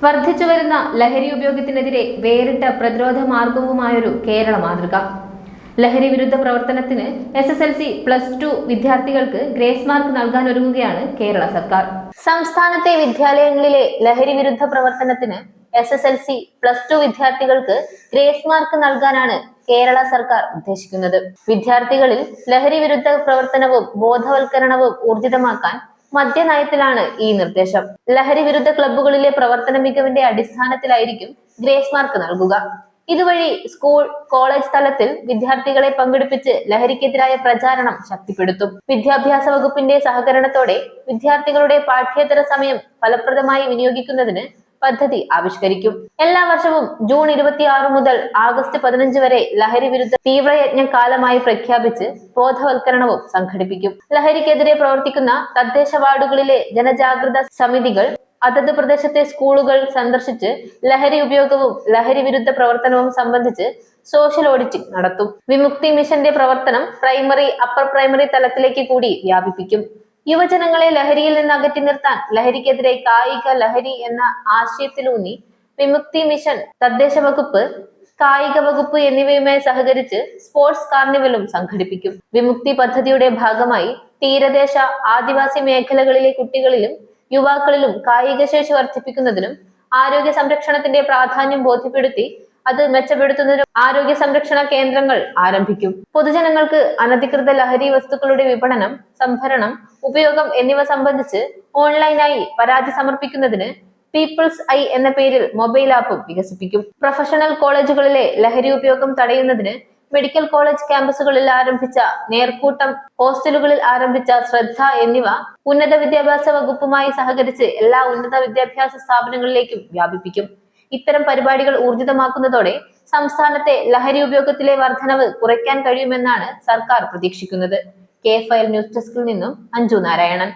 വർദ്ധിച്ചുവരുന്ന ലഹരി ഉപയോഗത്തിനെതിരെ വേറിട്ട പ്രതിരോധ മാർഗവുമായൊരു കേരള മാതൃക. ലഹരി വിരുദ്ധ പ്രവർത്തനത്തിന് SSLC +2 വിദ്യാർത്ഥികൾക്ക് ഗ്രേസ് മാർക്ക് നൽകാനൊരുങ്ങുകയാണ് കേരള സർക്കാർ. സംസ്ഥാനത്തെ വിദ്യാലയങ്ങളിലെ ലഹരി വിരുദ്ധ പ്രവർത്തനത്തിന് SSLC +2 വിദ്യാർത്ഥികൾക്ക് ഗ്രേസ് മാർക്ക് നൽകാനാണ് കേരള സർക്കാർ ഉദ്ദേശിക്കുന്നത്. വിദ്യാർത്ഥികളിൽ ലഹരി വിരുദ്ധ പ്രവർത്തനവും ബോധവൽക്കരണവും ഊർജിതമാക്കാൻ മദ്യനയത്തിലാണ് ഈ നിർദ്ദേശം. ലഹരി വിരുദ്ധ ക്ലബ്ബുകളിലെ പ്രവർത്തന മികവിന്റെ അടിസ്ഥാനത്തിലായിരിക്കും ഗ്രേസ് മാർക്ക് നൽകുക. ഇതുവഴി സ്കൂൾ, കോളേജ് തലത്തിൽ വിദ്യാർത്ഥികളെ പങ്കെടുപ്പിച്ച് ലഹരിക്കെതിരായ പ്രചാരണം ശക്തിപ്പെടുത്തും. വിദ്യാഭ്യാസ വകുപ്പിന്റെ സഹകരണത്തോടെ വിദ്യാർത്ഥികളുടെ പാഠ്യേതര സമയം ഫലപ്രദമായി വിനിയോഗിക്കുന്നതിന് പദ്ധതി ആവിഷ്കരിക്കും. എല്ലാ വർഷവും ജൂൺ 26 മുതൽ ആഗസ്റ്റ് 15 വരെ ലഹരി വിരുദ്ധ തീവ്രയജ്ഞ കാലമായി പ്രഖ്യാപിച്ച് ബോധവൽക്കരണവും സംഘടിപ്പിക്കും. ലഹരിക്കെതിരെ പ്രവർത്തിക്കുന്ന തദ്ദേശ വാർഡുകളിലെ ജനജാഗ്രതാ സമിതികൾ അതത് പ്രദേശത്തെ സ്കൂളുകൾ സന്ദർശിച്ച് ലഹരി ഉപയോഗവും ലഹരി വിരുദ്ധ പ്രവർത്തനവും സംബന്ധിച്ച് സോഷ്യൽ ഓഡിറ്റിംഗ് നടത്തും. വിമുക്തി മിഷന്റെ പ്രവർത്തനം പ്രൈമറി, അപ്പർ പ്രൈമറി തലത്തിലേക്ക് കൂടി വ്യാപിപ്പിക്കും. യുവജനങ്ങളെ ലഹരിയിൽ നിന്ന് അകറ്റി നിർത്താൻ ലഹരിക്കെതിരെ കായിക ലഹരി എന്ന ആശയത്തിലൂന്നി വിമുക്തി മിഷൻ, തദ്ദേശ വകുപ്പ്, കായിക വകുപ്പ് എന്നിവയുമായി സഹകരിച്ച് സ്പോർട്സ് കാർണിവലും സംഘടിപ്പിക്കും. വിമുക്തി പദ്ധതിയുടെ ഭാഗമായി തീരദേശ, ആദിവാസി മേഖലകളിലെ കുട്ടികളിലും യുവാക്കളിലും കായിക ശേഷി വർദ്ധിപ്പിക്കുന്നതിനും ആരോഗ്യ സംരക്ഷണത്തിന്റെ പ്രാധാന്യം ബോധ്യപ്പെടുത്തി അത് മെച്ചപ്പെടുത്തുന്നതിനും ആരോഗ്യ സംരക്ഷണ കേന്ദ്രങ്ങൾ ആരംഭിക്കും. പൊതുജനങ്ങൾക്ക് അനധികൃത ലഹരി വസ്തുക്കളുടെ വിപണനം, സംഭരണം, ഉപയോഗം എന്നിവ സംബന്ധിച്ച് ഓൺലൈനായി പരാതി സമർപ്പിക്കുന്നതിന് പീപ്പിൾസ് ഐ എന്ന പേരിൽ മൊബൈൽ ആപ്പും വികസിപ്പിക്കും. പ്രൊഫഷണൽ കോളേജുകളിലെ ലഹരി ഉപയോഗം തടയുന്നതിന് മെഡിക്കൽ കോളേജ് ക്യാമ്പസുകളിൽ ആരംഭിച്ച നേർക്കൂട്ടം, ഹോസ്റ്റലുകളിൽ ആരംഭിച്ച ശ്രദ്ധ എന്നിവ ഉന്നത വിദ്യാഭ്യാസ വകുപ്പുമായി സഹകരിച്ച് എല്ലാ ഉന്നത വിദ്യാഭ്യാസ സ്ഥാപനങ്ങളിലേക്കും വ്യാപിപ്പിക്കും. ഇത്തരം പരിപാടികൾ ഊർജിതമാക്കുന്നതോടെ സംസ്ഥാനത്തെ ലഹരി ഉപയോഗത്തിലെ വർധനവ് കുറയ്ക്കാൻ കഴിയുമെന്നാണ് സർക്കാർ പ്രതീക്ഷിക്കുന്നത്. K File ന്യൂസ് ഡെസ്കിൽ നിന്നും അഞ്ജു നാരായണൻ.